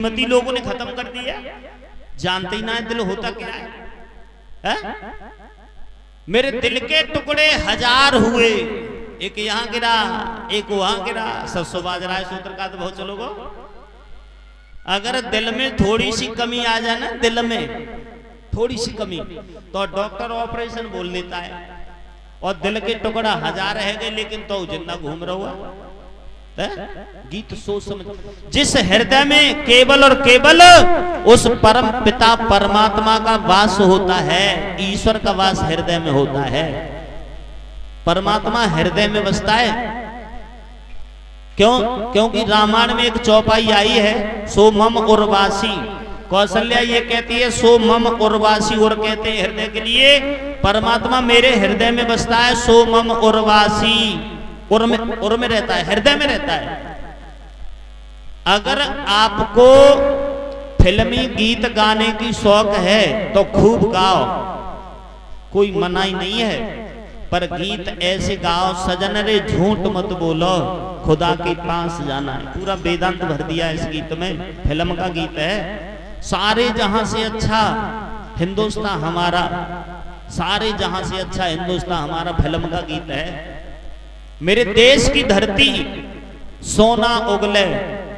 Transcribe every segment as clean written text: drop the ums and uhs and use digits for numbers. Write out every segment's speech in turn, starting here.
मती लोगों ने खत्म कर दिया, जानते ही ना है दिल होता क्या है? मेरे दिल के टुकड़े हजार हुए, एक यहाँ गिरा एक वहां गिरा, 700 बाज रहा है सूत्र का तो बहुत चलोगो। अगर दिल में थोड़ी सी कमी आ जाए ना, दिल में थोड़ी सी कमी, तो डॉक्टर ऑपरेशन बोल देता है। और दिल के टुकड़ा हजार रह गए लेकिन तो जिंदा घूम रहा हुआ। गीत सोच समझ, जिस हृदय में केवल और केवल उस परम पिता परमात्मा का वास होता है, ईश्वर का वास हृदय में होता है, परमात्मा हृदय में बसता है। क्यों? क्योंकि रामायण में एक चौपाई आई है, सो मम उर्वासी। कौशल्या ये कहती है सो मम उर्वासी, और कहते हैं हृदय के लिए परमात्मा मेरे हृदय में बसता है, सो मम उर्वासी। उर में रहता है, हृदय में रहता है। अगर आपको फिल्मी गीत गाने की शौक है तो खूब गाओ, कोई मनाही नहीं है, पर गीत ऐसे गाओ सजन रे झूठ मत बोलो, खुदा के पास जाना है। पूरा वेदांत भर दिया इस गीत में, फिल्म का गीत है। सारे जहां से अच्छा हिंदुस्तान हमारा, सारे जहां से अच्छा हिंदुस्तान हमारा फिल्म का गीत है। मेरे देश की धरती सोना उगले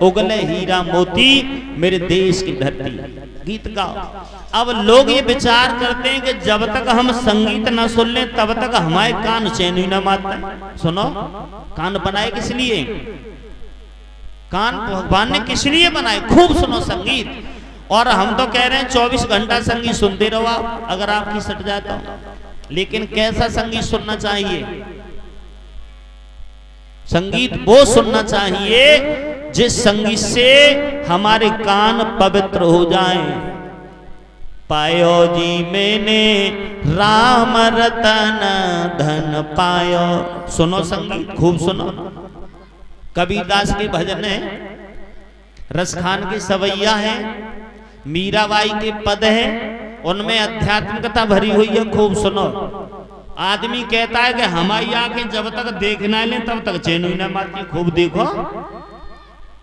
उगले हीरा मोती, मेरे देश की धरती, गीत गाओ। अब लोग ये विचार करते हैं कि जब तक हम संगीत न सुन लें तब तक हमारे कान चैन ही न मारते। सुनो, कान बनाए किस लिए? कान भगवान ने किस लिए बनाए? खूब सुनो संगीत। और हम तो कह रहे हैं 24 घंटा संगीत सुनते रहो आप, अगर आपकी सट जाता हो। लेकिन कैसा संगीत सुनना चाहिए? संगीत वो सुनना चाहिए जिस संगीत से हमारे कान पवित्र हो जाएं। पायो जी मैंने राम रतन धन पायो। सुनो संगीत, खूब सुनो। कबीरदास के भजन है, रसखान के सवैया है, मीराबाई के पद है, उनमें आध्यात्मिकता भरी हुई है, खूब सुनो। आदमी कहता है कि हमारी आंखें जब तक देख ना ले तब तक चैन ही ना मारती। खूब देखो,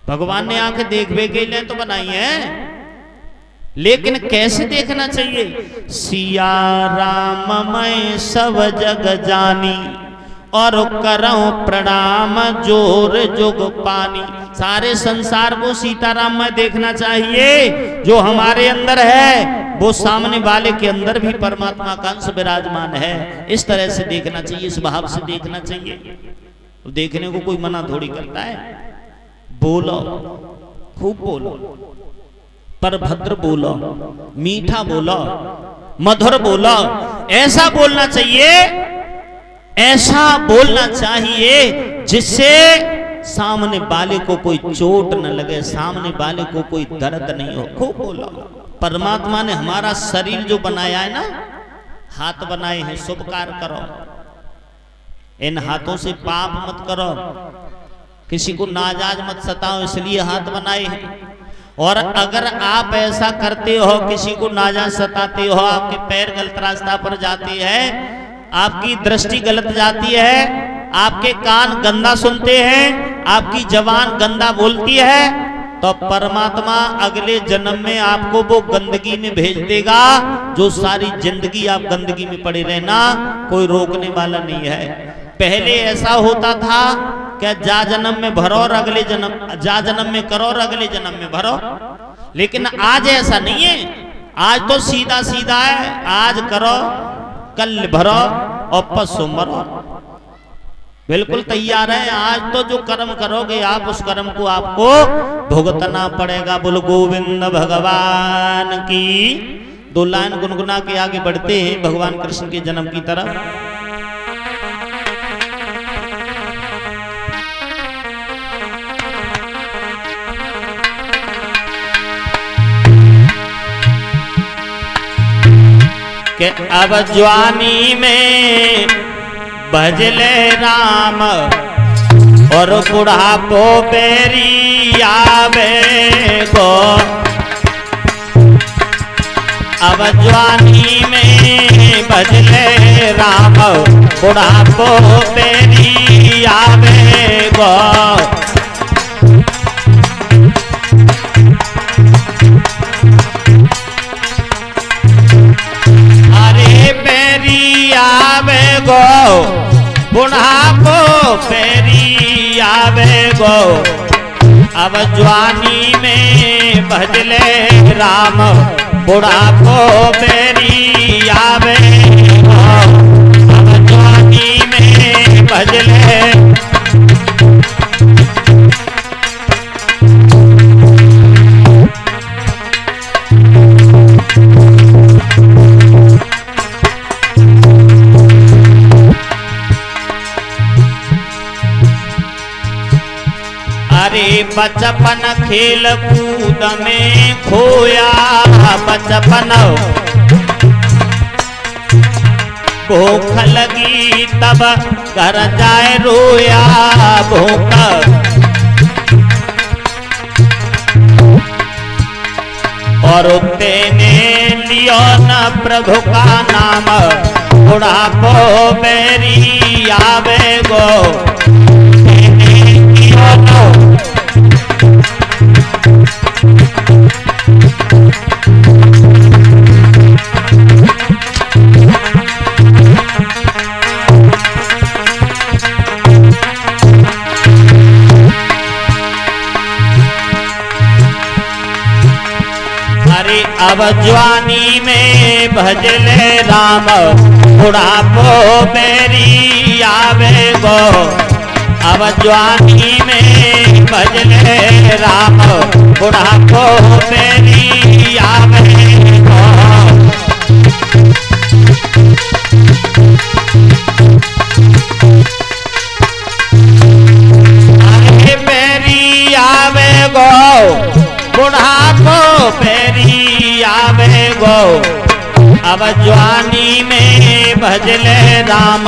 भगवान ने आंखें देखने के लिए तो बनाई है, लेकिन कैसे देखना चाहिए? सिया राम मैं सब जग जानी, और करो प्रणाम जोर जुग पानी। सारे संसार को सीताराम में देखना चाहिए। जो हमारे अंदर है वो सामने वाले के अंदर भी परमात्मा का अंश विराजमान है। इस तरह से देखना चाहिए, इस भाव से देखना चाहिए। देखने को कोई मना थोड़ी करता है। बोलो, खूब बोलो, पर भद्र बोलो, मीठा बोलो, मधुर बोलो। ऐसा बोलना चाहिए, ऐसा बोलना चाहिए जिससे सामने वाले को कोई चोट न लगे, सामने वाले को कोई दर्द नहीं हो। खूब बोलो। परमात्मा ने हमारा शरीर जो बनाया है ना, हाथ बनाए हैं, शुभ कार्य करो। इन हाथों से पाप मत करो, किसी को नाजायज मत सताओ, इसलिए हाथ बनाए हैं। और अगर आप ऐसा करते हो, किसी को नाजायज सताते हो, आपके पैर गलत रास्ता पर जाते हैं, आपकी दृष्टि गलत जाती है, आपके कान गंदा सुनते हैं, आपकी जबान गंदा बोलती है, तो परमात्मा अगले जन्म में आपको वो गंदगी में भेज देगा जो सारी जिंदगी आप गंदगी में पड़े रहना, कोई रोकने वाला नहीं है। पहले ऐसा होता था कि जा जन्म में भरो और अगले जन्म, जा जन्म में करो और अगले जन्म में भरो। लेकिन आज ऐसा नहीं है, आज तो सीधा सीधा है, आज करो कल भरो और परसों मरो। बिल्कुल तैयार है। आज तो जो कर्म करोगे आप, उस कर्म को आपको भुगतना पड़ेगा। बोलो गोविंद भगवान की। 2 लाइन गुनगुना के आगे बढ़ते हैं भगवान कृष्ण के जन्म की तरफ। कि अब जवानी में भजले राम, और बुढ़ापो बेरी आवे को। अब जवानी में भजले राम, बुढ़ापो बेरी आवे को। गो बुढ़ापो पेरी आवे गो, अब जवानी में भजले राम बुढ़ापो पेरी आवे गो, अब जवानी में भजले। अरे बचपन खेल कूद में खोया, बचपन भूख लगी तब घर जाए रोया, भूख और तेने लियो न प्रभु का नाम, बुढ़ापो बेरी आवे गो, अब जवानी में भजले राम बुढ़ापो बेरी आवे गो, अब जवानी में भजले राम बुढ़ापो बेरी आवे गो। अरे बेरी आवे गो बुढ़ापो बेरी आवे गो, अब जवानी में भजले राम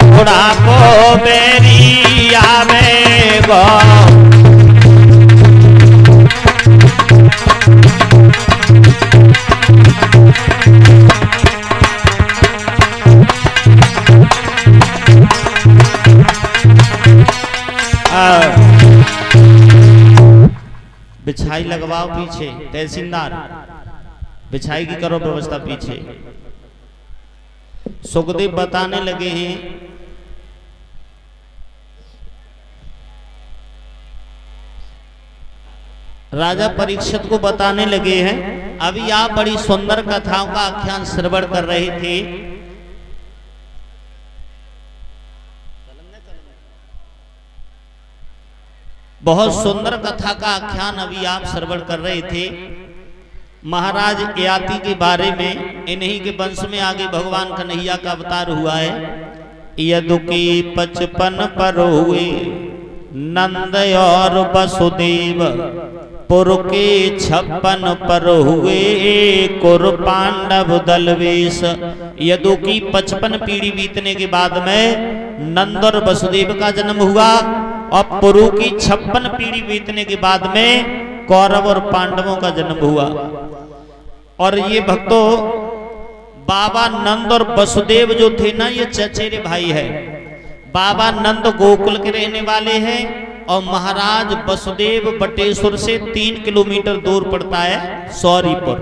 बुढ़ापो बेरी आवे गो। बिछाई लगवाओ पीछे, तहसीलदार बिछाई की करो व्यवस्था पीछे। सुखदेव बताने लगे हैं राजा परीक्षित को बताने लगे हैं, अभी आप बड़ी सुंदर कथाओं का आख्यान श्रवण कर रहे थे, बहुत सुंदर कथा का आख्यान अभी आप श्रवण कर रहे थे महाराज ययाति के बारे में। इन्हीं के वंश में आगे भगवान कन्हैया का अवतार हुआ है। यदुकी 55 पर हुए नंद और वसुदेव, पुर के 56 पर हुए कुरु पांडव दलवेश। यदुकी 55 पीढ़ी बीतने के बाद में नंद और वसुदेव का जन्म हुआ और पुरु की 56 पीढ़ी बीतने के बाद में कौरव और पांडवों का जन्म हुआ। और ये भक्तों बाबा नंद और वसुदेव जो थे ना, ये चचेरे भाई है। बाबा नंद गोकुल के रहने वाले हैं और महाराज वसुदेव बटेश्वर से 3 किलोमीटर दूर पड़ता है सौरीपुर,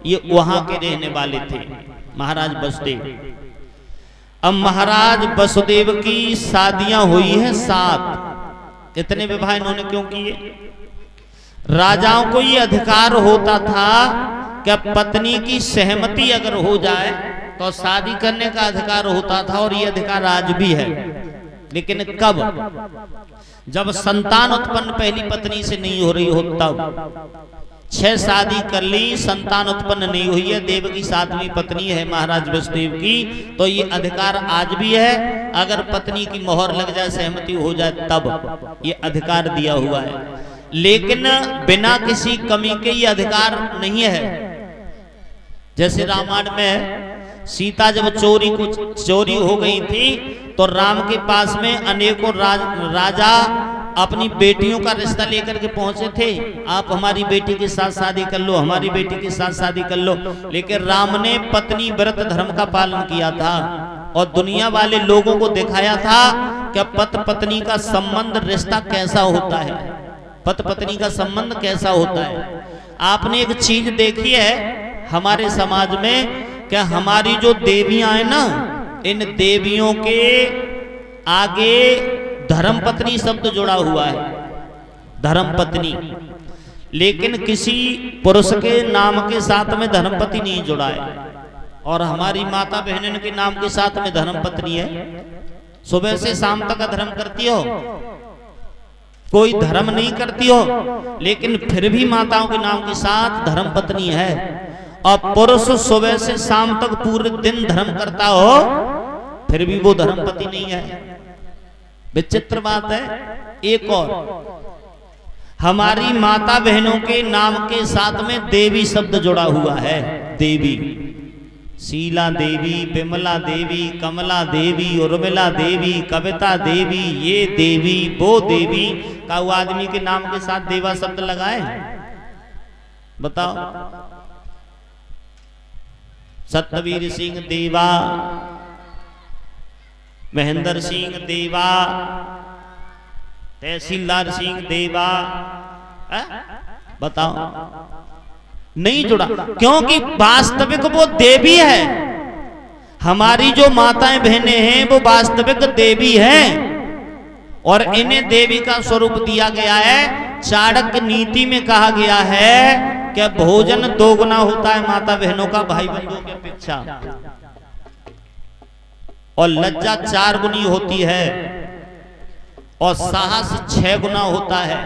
ये वहां के रहने वाले थे महाराज वसुदेव। अब महाराज वसुदेव की शादियां हुई हैं 7। इतने विवाह इन्होंने क्यों किए? राजाओं को ये अधिकार होता था कि पत्नी की सहमति अगर हो जाए तो शादी करने का अधिकार होता था, और ये अधिकार आज भी है। लेकिन कब? जब संतान उत्पन्न पहली पत्नी से नहीं हो रही हो तब। 6 शादी कर ली, संतान उत्पन्न नहीं हुई है, देव की 7वीं पत्नी है महाराज वसुदेव की, तो ये अधिकार आज भी है। अगर पत्नी की मोहर लग जाए, सहमति हो जाए, तब ये अधिकार दिया हुआ है। लेकिन बिना किसी कमी के ये अधिकार नहीं है। जैसे रामायण में सीता जब चोरी हो गई थी तो राम के पास में अनेकों राजा अपनी बेटियों का रिश्ता लेकर के पहुंचे थे। आप हमारी बेटी के साथ शादी कर लो, हमारी बेटी के साथ शादी कर लो। लेकिन राम ने पत्नी व्रत धर्म का पालन किया था और दुनिया वाले लोगों को दिखाया था कि पति पत्नी का संबंध, रिश्ता कैसा होता है, पति पत्नी का संबंध कैसा होता है। आपने एक चीज देखी है हमारे समाज में, क्या हमारी जो देवियां हैं ना, इन देवियों के आगे धर्मपत्नी शब्द जुड़ा हुआ है, धर्मपत्नी, लेकिन किसी पुरुष के नाम के साथ में धर्मपति नहीं जुड़ा है। और हमारी माता बहनों के नाम के साथ में धर्मपत्नी है। सुबह से शाम तक धर्म करती हो, कोई धर्म नहीं करती हो, लेकिन फिर भी माताओं के नाम के साथ धर्मपत्नी है। और पुरुष सुबह से शाम तक पूरे दिन धर्म करता हो, फिर भी वो धर्मपति नहीं है। विचित्र बात है। एक और, हमारी माता बहनों के नाम के साथ में देवी शब्द जुड़ा हुआ है। देवी, शीला देवी, विमला देवी, कमला देवी, उर्मिला देवी, कविता देवी, ये देवी वो देवी का वो आदमी के नाम के साथ देवा शब्द लगाए? बताओ। सतवीर सिंह देवा, महेंद्र सिंह देवा, तहसीलदार सिंह देवा, बताओ, नहीं जुड़ा। क्योंकि वास्तविक वो देवी है। हमारी जो माताएं बहनें हैं वो वास्तविक देवी हैं, और इन्हें देवी का स्वरूप दिया गया है। चाणक्य नीति में कहा गया है कि भोजन दोगुना होता है माता बहनों का भाई बंधुओं की अपेक्षा, और लज्जा 4 गुनी होती है, और साहस 6 गुना होता है।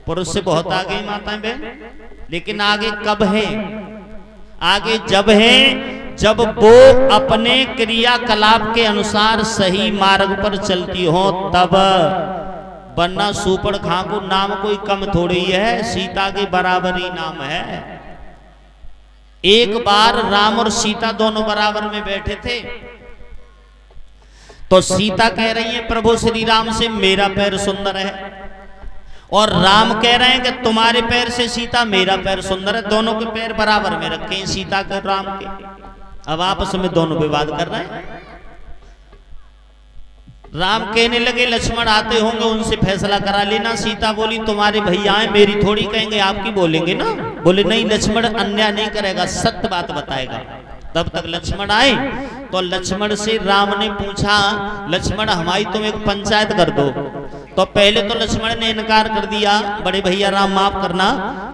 पुरुष से बहुत आगे माताएं बहन, लेकिन आगे कब है? आगे जब है जब वो अपने क्रियाकलाप के अनुसार सही मार्ग पर चलती हो तब। वरना सुपड़ खां को नाम कोई कम थोड़ी है, सीता के बराबर ही नाम है। एक बार राम और सीता दोनों बराबर में बैठे थे, तो सीता कह रही है प्रभु श्री राम से मेरा पैर सुंदर है, और राम कह रहे हैं कि तुम्हारे पैर से सीता मेरा पैर सुंदर है। दोनों के पैर बराबर में रखे हैं, सीता के राम के। अब आपस में दोनों विवाद कर रहे हैं। राम कहने लगे लक्ष्मण आते होंगे उनसे फैसला करा लेना। सीता बोली तुम्हारे भैया हैं, मेरी थोड़ी कहेंगे, आपकी बोलेंगे ना। बोले नहीं, लक्ष्मण अन्याय नहीं करेगा, सत्य बात बताएगा। तब तक लक्ष्मण आए, तो लक्ष्मण से राम ने पूछा लक्ष्मण हमारी तुम एक पंचायत कर दो। तो पहले तो लक्ष्मण ने इनकार कर दिया, बड़े भैया राम माफ करना,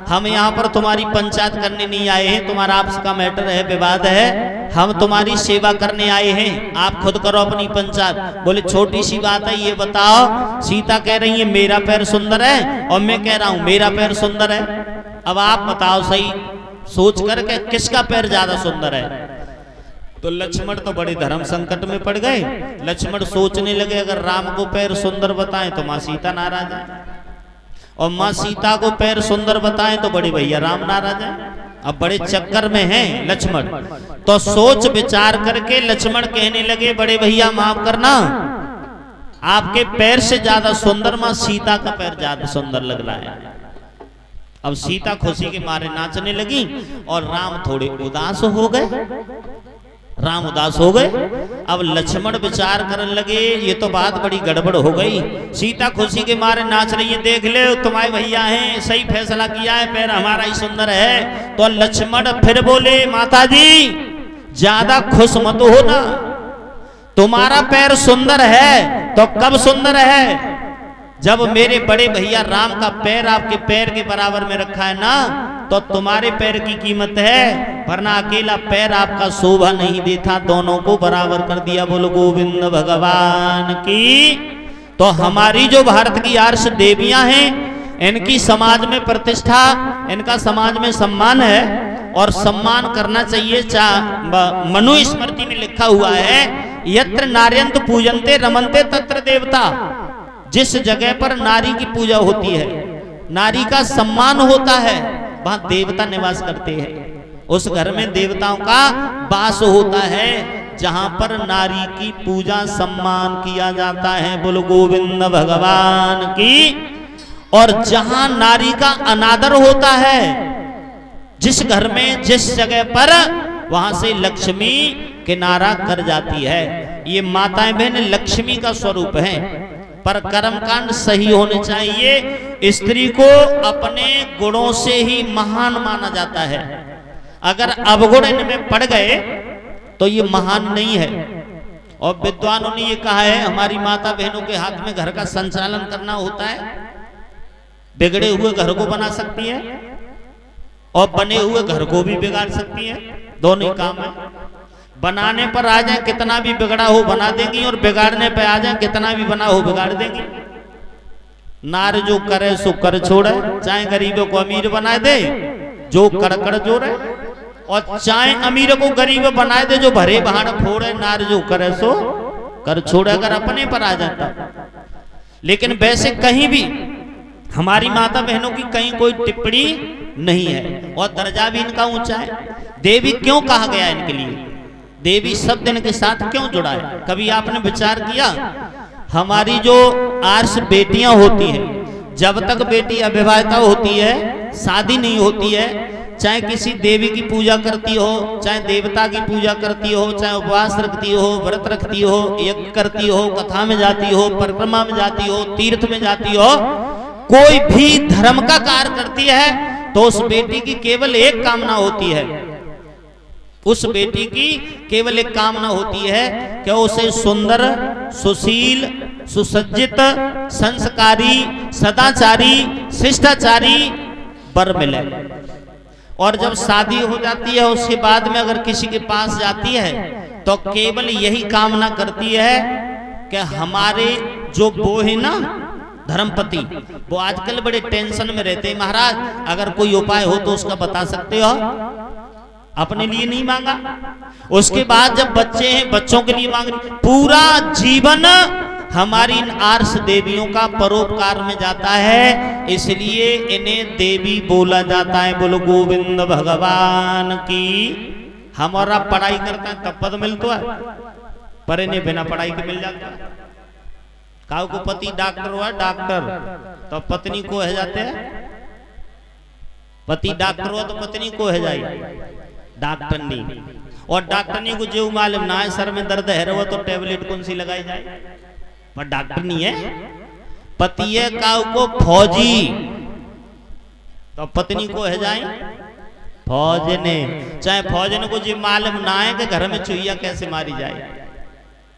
हम यहाँ पर तुम्हारी पंचायत करने नहीं आए हैं, तुम्हारा आपस का मैटर है, विवाद है, हम तुम्हारी सेवा करने आए हैं, आप खुद करो अपनी पंचायत। बोले छोटी सी बात है, ये बताओ। सीता कह रही है मेरा पैर सुंदर है, और मैं कह रहा हूं मेरा पैर सुंदर है। अब आप बताओ सही सोच करके किसका पैर ज्यादा सुंदर है। तो लक्ष्मण तो बड़े धर्म संकट में पड़ गए। लक्ष्मण सोचने लगे अगर राम को पैर सुंदर बताएं तो माँ सीता नाराज है, और माँ सीता को पैर सुंदर बताएं तो बड़े भैया राम नाराज है। अब बड़े चक्कर में हैं लक्ष्मण। तो सोच विचार करके लक्ष्मण कहने लगे बड़े भैया माफ करना, आपके पैर से ज्यादा सुंदर माँ सीता का पैर ज्यादा सुंदर लग रहा है। अब सीता खुशी के मारे नाचने लगी, और राम थोड़े उदास हो गए। राम उदास हो गए। अब लक्ष्मण विचार करने लगे ये तो बात बड़ी गड़बड़ हो गई। सीता खुशी के मारे नाच रही है, देख ले तुम्हारे भैया हैं, सही फैसला किया है, पैर हमारा ही सुंदर है। तो लक्ष्मण फिर बोले माता जी ज्यादा खुश मत हो ना, तुम्हारा पैर सुंदर है तो कब सुंदर है? जब मेरे बड़े भैया राम का पैर आपके पैर के बराबर में रखा है ना, तो तुम्हारे पैर की कीमत है, वरना अकेला पैर आपका शोभा नहीं देता, दोनों को बराबर कर दिया। बोलो गोविंद भगवान की। तो हमारी जो भारत की आर्ष देवियां हैं, इनकी समाज में प्रतिष्ठा, इनका समाज में सम्मान है, और सम्मान करना चाहिए। मनुस्मृति में लिखा हुआ है यत्र नार्यंत पूजन्ते रमन्ते तत्र देवता। जिस जगह पर नारी की पूजा होती है, नारी का सम्मान होता है, वहां देवता निवास करते हैं। उस घर में देवताओं का वास होता है जहां पर नारी की पूजा सम्मान किया जाता है। बोलो गोविंद भगवान की। और जहां नारी का अनादर होता है, जिस घर में जिस जगह पर, वहां से लक्ष्मी किनारा कर जाती है। ये माताएं बहन लक्ष्मी का स्वरूप है। पर कर्मकांड सही होने चाहिए। स्त्री को अपने गुणों से ही महान माना जाता है। अगर अवगुण इनमें पड़ गए तो ये महान नहीं है। और विद्वानों ने ये कहा है हमारी माता बहनों के हाथ में घर का संचालन करना होता है। बिगड़े हुए घर को बना सकती है और बने हुए घर को भी बिगाड़ सकती है, दोनों ही काम है। बनाने पर आ जाए कितना भी बिगड़ा हो बना देंगी, और बिगाड़ने पे आ जाए कितना भी बना हो बिगाड़ देंगी। नार जो करे सो कर छोड़े, चाहे गरीबों को अमीर बना दे जो कर जोड़े, और चाहे अमीर को गरीब बनाए दे जो भरे बहाड़ फोड़े। नार जो करे सो कर छोड़े, अगर अपने पर आ जाता। लेकिन वैसे कहीं भी हमारी माता बहनों की कहीं कोई टिप्पणी नहीं है, और दर्जा भी इनका ऊंचा है। देवी क्यों कहा गया इनके लिए? देवी शब्द इनके साथ क्यों जुड़ा है? कभी आपने विचार किया? हमारी जो आर्ष बेटियां होती हैं, जब तक बेटी अविवाहिता होती है, शादी नहीं होती है, चाहे किसी देवी की पूजा करती हो, चाहे देवता की पूजा करती हो, चाहे उपवास रखती हो, व्रत रखती हो, यज्ञ करती हो, कथा में जाती हो, परिक्रमा में जाती हो, तीर्थ में जाती हो, कोई भी धर्म का कार्य करती है, तो उस बेटी की केवल एक कामना होती है। उस बेटी की केवल एक कामना होती है कि उसे सुंदर, सुशील, सुसज्जित, संस्कारी, सदाचारी, शिष्टाचारी वर मिले। और जब शादी हो जाती है उसके बाद में अगर किसी के पास जाती है तो केवल यही कामना करती है कि हमारे जो वो है ना धर्मपति, वो आजकल बड़े टेंशन में रहते हैं। महाराज अगर कोई उपाय हो तो उसका बता सकते हो? अपने लिए नहीं मांगा, उसके बाद जब बच्चे हैं बच्चों के लिए मांग रही। पूरा जीवन हमारी इन आर्ष देवियों का परोपकार में जाता है, इसलिए इन्हें देवी बोला जाता है। बोलो गोविंद भगवान की। हमारा पढ़ाई करते हैं तब पद मिलता है, पर इन्हें बिना पढ़ाई के मिल जाता है। काऊ को पति डॉक्टर हुआ डॉक्टर, तो पत्नी को है जाते हैं। पति डॉक्टर हुआ तो पत्नी को है जाए डॉक्टरनी, और डॉक्टरनी को जो मालूम ना है सर में दर्द है वो तो टेबलेट कौन सी लगाई जाए, पर डॉक्टर नहीं है। पति है काऊ को फौजी, तो पत्नी को है जाए फौज ने। चाहे फौजन को जो मालूम ना है कि घर में चुहिया कैसे मारी जाए,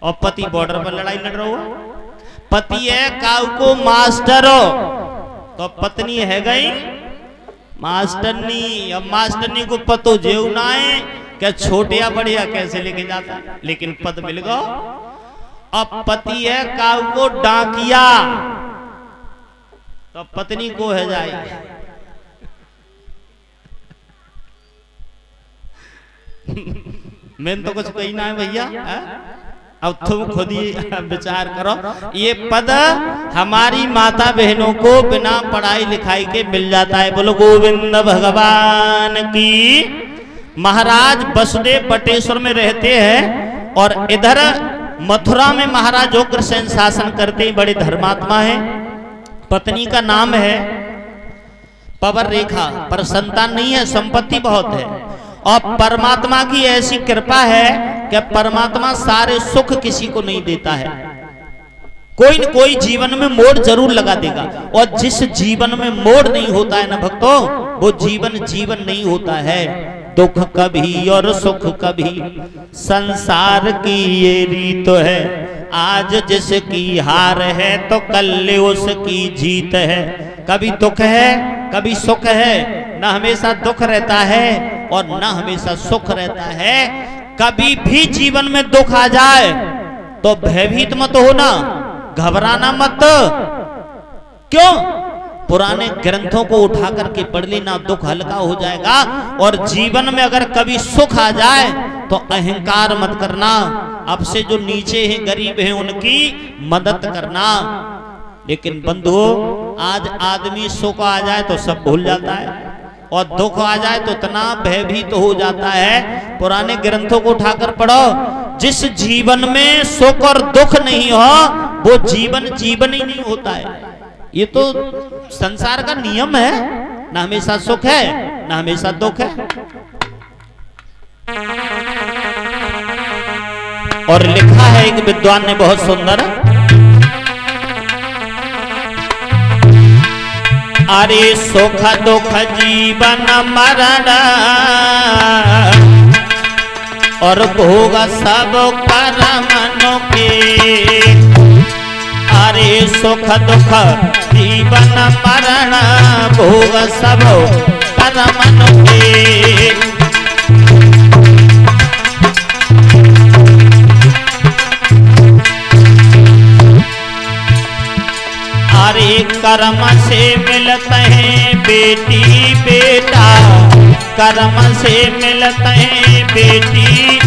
और पति बॉर्डर पर लड़ाई लड़ रहा हुआ। पति है काऊ को मास्टर हो, तो पत्नी है गई मास्टरनी। अब मास्टरनी को पतो जेव ना है क्या छोटिया बढ़िया कैसे लेके जाता है, लेकिन पद मिल गया। अब पति है काऊ को डाकिया, तो पत्नी को है जाए मैंने तो कुछ कही ना है भैया, अब तुम खुद ही विचार करो। ये पद हमारी माता बहनों को बिना पढ़ाई लिखाई के मिल जाता है। बोलो गोविंद भगवान की। महाराज वसुदेव बटेश्वर में रहते हैं, और इधर मथुरा में महाराज उग्रसेन शासन करते हैं, बड़े धर्मात्मा हैं। पत्नी का नाम है पवर रेखा, पर संतान नहीं है, संपत्ति बहुत है। और परमात्मा की ऐसी कृपा है कि परमात्मा सारे सुख किसी को नहीं देता है, कोई न कोई जीवन में मोड़ जरूर लगा देगा। और जिस जीवन में मोड़ नहीं होता है ना भक्तों, वो जीवन जीवन नहीं होता है। दुख कभी और सुख कभी, संसार की ये रीत है। आज जिसकी हार है तो कल उसकी जीत है। कभी दुख है कभी सुख है, न हमेशा दुख रहता है और न हमेशा सुख रहता है। कभी भी जीवन में दुख आ जाए तो भयभीत मत होना, घबराना मत। क्यों? पुराने ग्रंथों को उठा करके पढ़ लेना, दुख हल्का हो जाएगा। और जीवन में अगर कभी सुख आ जाए तो अहंकार मत करना, अब से जो नीचे हैं गरीब हैं उनकी मदद करना। लेकिन बंधुओं, आज आदमी सुख आ जाए तो सब भूल जाता है, और दुख आ जाए तो इतना भयभीत तो हो जाता है। पुराने ग्रंथों को उठाकर पढ़ो, जिस जीवन में सुख और दुख नहीं हो वो जीवन जीवन ही नहीं होता है। ये तो संसार का नियम है, ना हमेशा सुख है ना हमेशा दुख है। और लिखा है एक विद्वान ने बहुत सुंदर, अरे सुख दुख जीवन मरण और भोग सब परम मनो के। अरे सुख दुख जीवन मरण भोग सब कर्मन के। अरे कर्म से मिलते हैं बेटी बेटा, कर्म से मिलते हैं बेटी,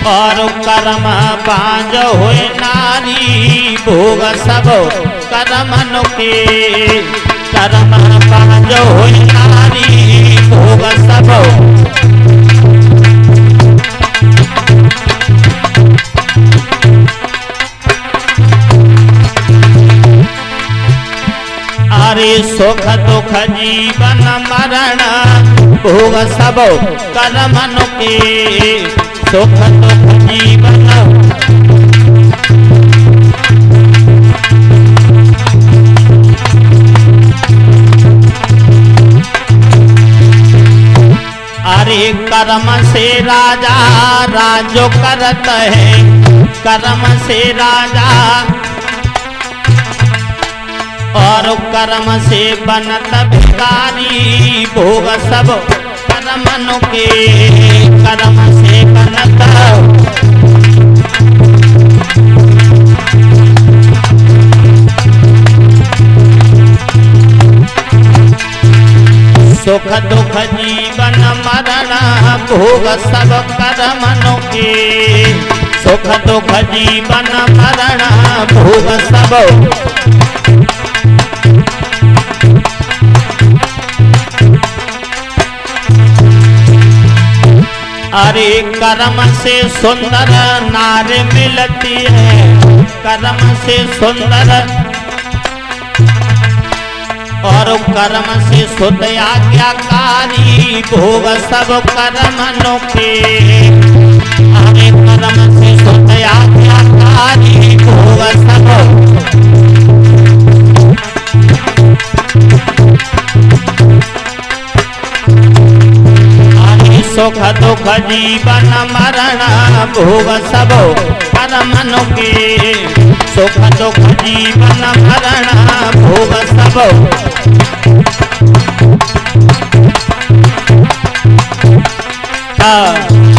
और कर्म बांझ हुए नारी भोग सब कर्मन के। कर्म बांझ हुए नारी भोग सब। अरे सुख दुख जीवन मरण भोग सब कर्मन के। सुख दुख जीवन अरे कर्म से राजा राज्य करत है, कर्म से राजा, और कर्म से बनत भिखारी भोग सब कर्मन के। कर्म से बनत सुख दुख जीवन मरण भोग सब कर्मन के। सुख दुख जीवन मरण भोग सब। अरे कर्म से सुंदर नारी मिलती है, कर्म से सुंदर, और कर्म से शुद्ध आज्ञाकारी भोग सब कर्मन के। अरे कर्म से शुद्ध आज्ञाकारी भोग सब। सुख दुख जीवन मरण भोग सब कर्मन के। सुख दुख जीवन मरण भोग सब। हाँ।